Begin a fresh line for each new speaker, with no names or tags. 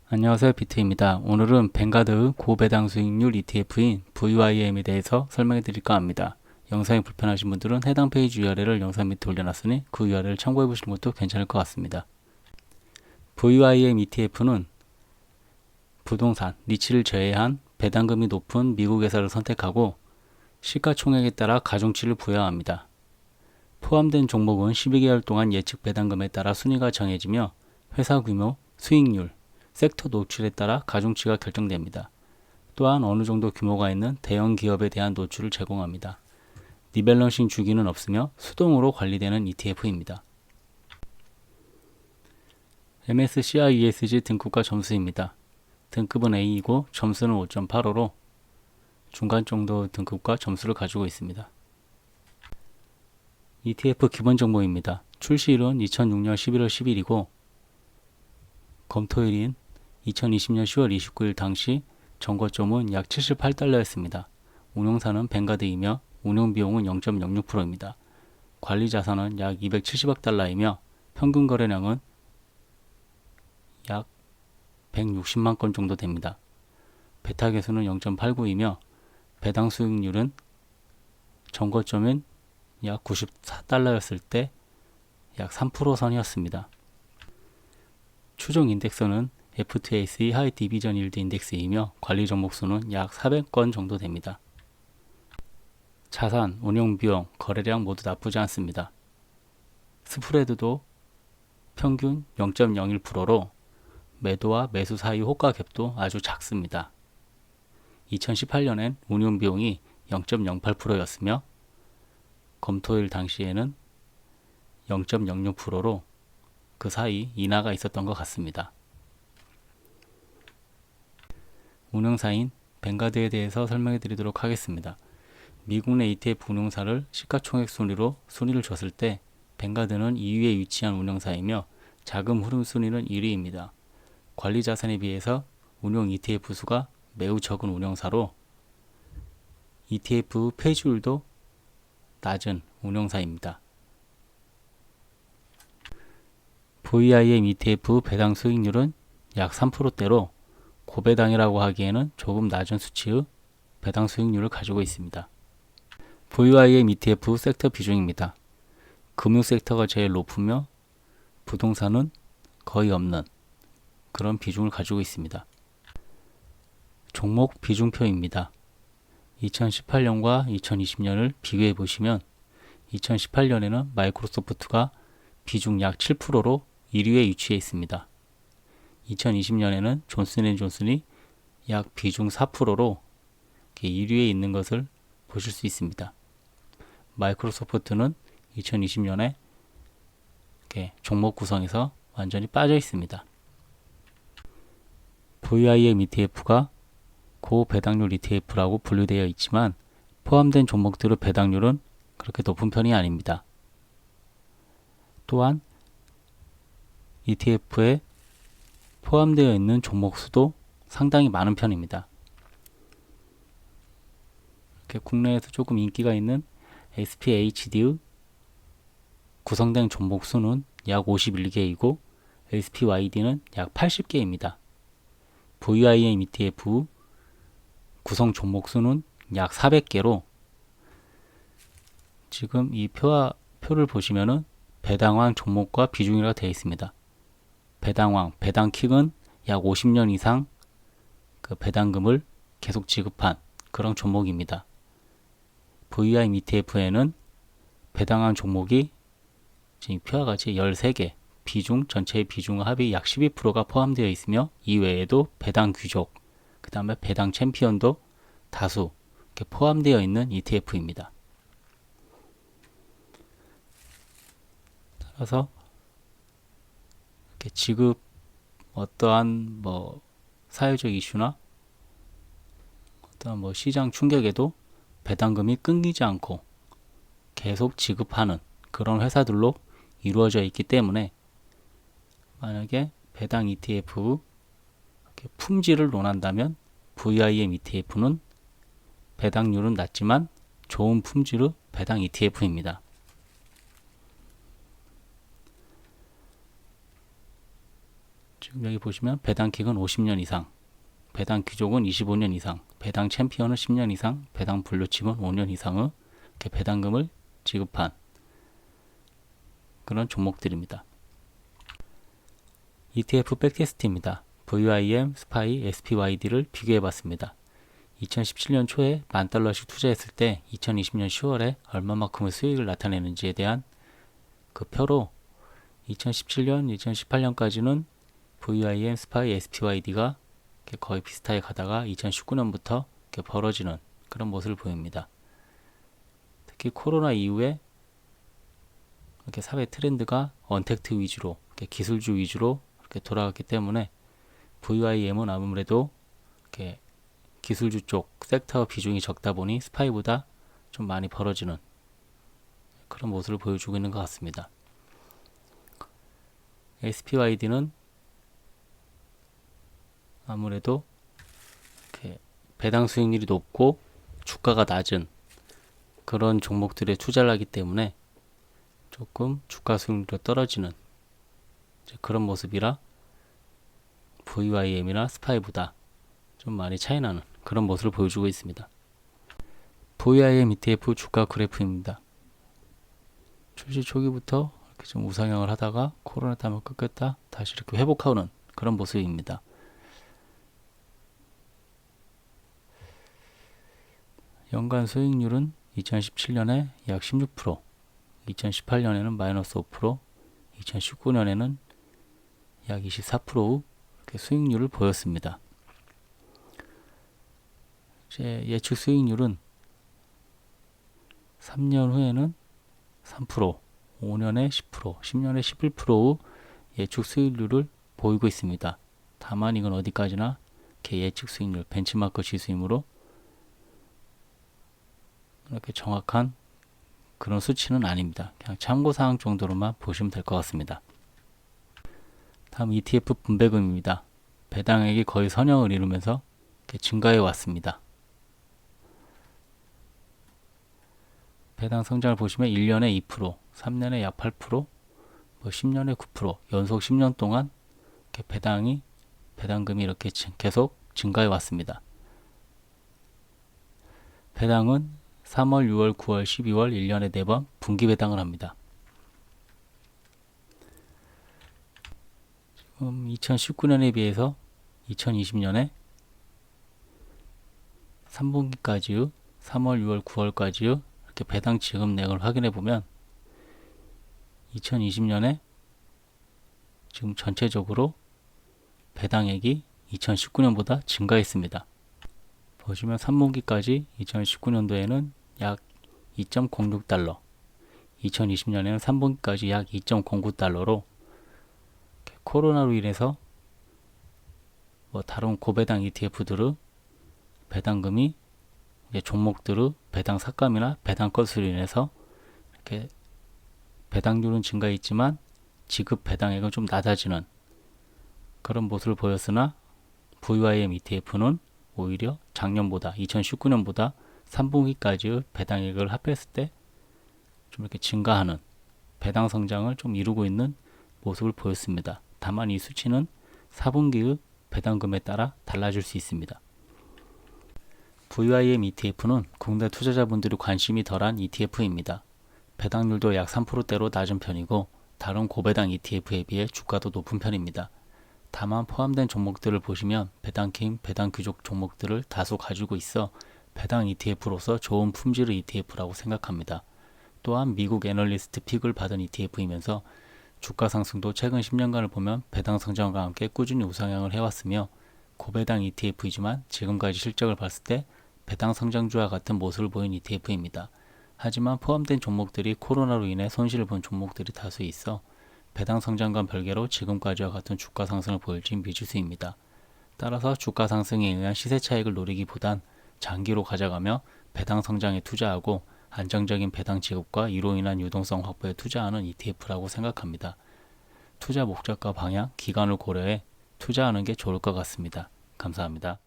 안녕하세요, 비트입니다. 오늘은 뱅가드의 고배당 수익률 ETF인 VYM에 대해서 설명해 드릴까 합니다. 영상이 불편하신 분들은 해당 페이지 URL을 영상 밑에 올려놨으니 그 URL을 참고해 보시는 것도 괜찮을 것 같습니다. VYM ETF는 부동산, 리츠를 제외한 배당금이 높은 미국 회사를 선택하고 시가총액에 따라 가중치를 부여합니다. 포함된 종목은 12개월 동안 예측 배당금에 따라 순위가 정해지며 회사 규모, 수익률, 섹터 노출에 따라 가중치가 결정됩니다. 또한 어느 정도 규모가 있는 대형 기업에 대한 노출을 제공합니다. 리밸런싱 주기는 없으며 수동으로 관리되는 ETF입니다. MSCI ESG 등급과 점수입니다. 등급은 A이고 점수는 5.85로 중간 정도 등급과 점수를 가지고 있습니다. ETF 기본 정보입니다. 출시일은 2006년 11월 10일이고 검토일인 2020년 10월 29일 당시 정거점은 약 78달러였습니다. 운용사는 뱅가드이며 운용비용은 0.06%입니다. 관리자산은 약 270억 달러이며 평균 거래량은 약 160만 건 정도 됩니다. 베타 계수는 0.89이며 배당 수익률은 정거점인 약 94달러였을 때 약 3% 선이었습니다. 추정 인덱스는 FTSE 하이 디비전 일드 인덱스이며 관리 종목 수는 약 400건 정도 됩니다. 자산, 운용 비용, 거래량 모두 나쁘지 않습니다. 스프레드도 평균 0.01%로 매도와 매수 사이 호가 갭도 아주 작습니다. 2018년엔 운용 비용이 0.08%였으며 검토일 당시에는 0.06%로 그 사이 인하가 있었던 것 같습니다. 운용사인 뱅가드에 대해서 설명해 드리도록 하겠습니다. 미국 내 ETF 운용사를 시가총액 순위로 순위를 줬을 때 뱅가드는 2위에 위치한 운용사이며 자금 흐름 순위는 1위입니다. 관리 자산에 비해서 운용 ETF 수가 매우 적은 운용사로 ETF 폐지율도 낮은 운용사입니다. VIM ETF 배당 수익률은 약 3%대로 고배당이라고 하기에는 조금 낮은 수치의 배당 수익률을 가지고 있습니다. VIM ETF 섹터 비중입니다. 금융 섹터가 제일 높으며 부동산은 거의 없는 그런 비중을 가지고 있습니다. 종목 비중표입니다. 2018년과 2020년을 비교해 보시면 2018년에는 마이크로소프트가 비중 약 7%로 1위에 위치해 있습니다. 2020년에는 존슨앤존슨이 약 비중 4%로 1위에 있는 것을 보실 수 있습니다. 마이크로소프트는 2020년에 종목 구성에서 완전히 빠져 있습니다. VIM ETF가 고배당률 ETF라고 분류되어 있지만 포함된 종목들의 배당률은 그렇게 높은 편이 아닙니다. 또한 ETF에 포함되어 있는 종목 수도 상당히 많은 편입니다. 이렇게 국내에서 조금 인기가 있는 SPHD의 구성된 종목 수는 약 51개이고 SPYD는 약 80개입니다. VIM ETF 구성 종목 수는 약 400개로 지금 이 표를 보시면은 배당왕 종목과 비중이라 되어 있습니다. 배당왕, 배당킥은 약 50년 이상 그 배당금을 계속 지급한 그런 종목입니다. VIM ETF에는 배당왕 종목이 지금 표와 같이 13개, 비중, 전체의 비중 합이 약 12%가 포함되어 있으며 이외에도 배당 귀족, 그 다음에 배당 챔피언도 다수 이렇게 포함되어 있는 ETF입니다. 따라서 이렇게 지급 어떠한 사회적 이슈나 어떠한 시장 충격에도 배당금이 끊기지 않고 계속 지급하는 그런 회사들로 이루어져 있기 때문에 만약에 배당 ETF 품질을 논한다면 VIM ETF는 배당률은 낮지만 좋은 품질의 배당 ETF입니다. 지금 여기 보시면 배당킥은 50년 이상, 배당 귀족은 25년 이상, 배당 챔피언은 10년 이상, 배당 블루칩은 5년 이상의 이렇게 배당금을 지급한 그런 종목들입니다. ETF 백테스트입니다. VIM, SPY, SPYD를 비교해봤습니다. 2017년 초에 $10,000씩 투자했을 때 2020년 10월에 얼마만큼의 수익을 나타내는지에 대한 그 표로 2017년, 2018년까지는 VIM, SPY, SPYD가 거의 비슷하게 가다가 2019년부터 벌어지는 그런 모습을 보입니다. 특히 코로나 이후에 이렇게 사회 트렌드가 언택트 위주로, 기술주 위주로 이렇게 돌아갔기 때문에 VIM은 아무래도 이렇게 기술주 쪽 섹터 비중이 적다 보니 스파이보다 좀 많이 벌어지는 그런 모습을 보여주고 있는 것 같습니다. SPYD는 아무래도 이렇게 배당 수익률이 높고 주가가 낮은 그런 종목들에 투자를 하기 때문에 조금 주가 수익률이 떨어지는 그런 모습이라 VIM이나 스파이보다 좀 많이 차이 나는 그런 모습을 보여주고 있습니다. VIM ETF 주가 그래프입니다. 출시 초기부터 이렇게 좀 우상향을 하다가 코로나 때문에 꺾였다 다시 이렇게 회복하는 그런 모습입니다. 연간 수익률은 2017년에 약 16%, 2018년에는 마이너스 5%, 2019년에는 약 24% 이렇게 수익률을 보였습니다. 제 예측 수익률은 3년 후에는 3%, 5년에 10%, 10년에 11%의 예측 수익률을 보이고 있습니다. 다만 이건 어디까지나 이렇게 예측 수익률, 벤치마크 지수이므로 이렇게 정확한 그런 수치는 아닙니다. 그냥 참고사항 정도로만 보시면 될 것 같습니다. 다음 ETF 분배금입니다. 배당액이 거의 선형을 이루면서 이렇게 증가해 왔습니다. 배당 성장을 보시면 1년에 2%, 3년에 약 8%, 10년에 9%, 연속 10년 동안 이렇게 배당금이 이렇게 계속 증가해 왔습니다. 배당은 3월, 6월, 9월, 12월 1년에 4번 분기 배당을 합니다. 지금 2019년에 비해서 2020년에 3분기까지의 3월, 6월, 9월까지의 이렇게 배당 지급액을 확인해 보면 2020년에 지금 전체적으로 배당액이 2019년보다 증가했습니다. 보시면 3분기까지 2019년도에는 약 2.06달러, 2020년에는 3분기까지 약 2.09달러로 코로나로 인해서 다른 고배당 ETF들의 배당금이 종목들의 배당 삭감이나 배당 컷으로 인해서 이렇게 배당률은 증가했지만 지급 배당액은 좀 낮아지는 그런 모습을 보였으나 VIM ETF는 오히려 작년보다 2019년보다 3분기까지의 배당액을 합했을 때 좀 이렇게 증가하는 배당 성장을 좀 이루고 있는 모습을 보였습니다. 다만 이 수치는 4분기의 배당금에 따라 달라질 수 있습니다. VIM ETF는 국내 투자자분들이 관심이 덜한 ETF입니다. 배당률도 약 3%대로 낮은 편이고 다른 고배당 ETF에 비해 주가도 높은 편입니다. 다만 포함된 종목들을 보시면 배당킹, 배당 귀족 종목들을 다소 가지고 있어 배당 ETF로서 좋은 품질의 ETF라고 생각합니다. 또한 미국 애널리스트 픽을 받은 ETF이면서 주가 상승도 최근 10년간을 보면 배당 성장과 함께 꾸준히 우상향을 해왔으며 고배당 ETF이지만 지금까지 실적을 봤을 때 배당 성장주와 같은 모습을 보인 ETF입니다. 하지만 포함된 종목들이 코로나로 인해 손실을 본 종목들이 다수 있어 배당 성장과 별개로 지금까지와 같은 주가 상승을 보일지 미지수입니다. 따라서 주가 상승에 의한 시세 차익을 노리기보단 장기로 가져가며 배당 성장에 투자하고 안정적인 배당 지급과 이로 인한 유동성 확보에 투자하는 ETF라고 생각합니다. 투자 목적과 방향, 기간을 고려해 투자하는 게 좋을 것 같습니다. 감사합니다.